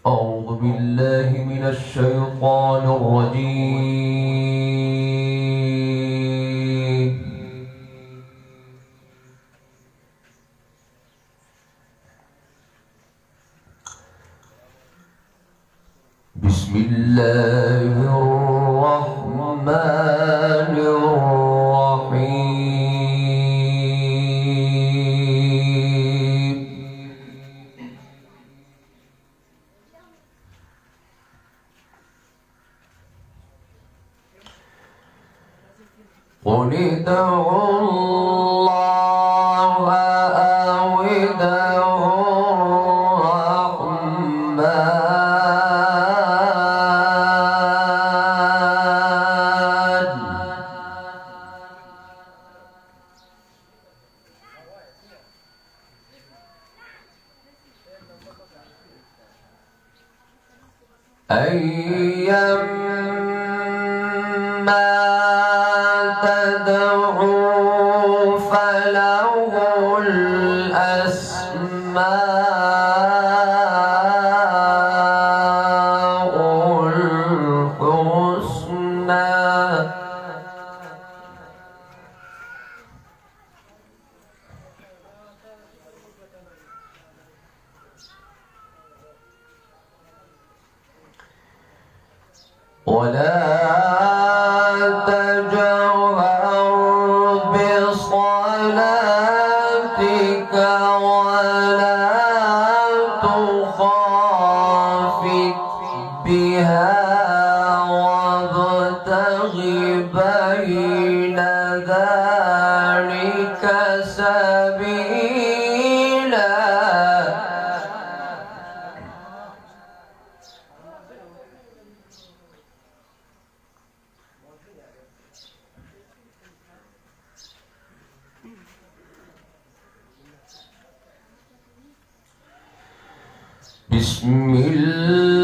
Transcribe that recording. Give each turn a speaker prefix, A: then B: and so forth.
A: أعوذ بالله من الشيطان الرجيم. بسم الله الرحمن الرحيم. قل ادعوا الله أو ادعوا الرحمن أيما تدعوا فله الأسماء الحسنى. ولا تجهر بصلاتك ولا تخافت بها وابتغ بين ذلك سبيلا. بسم الله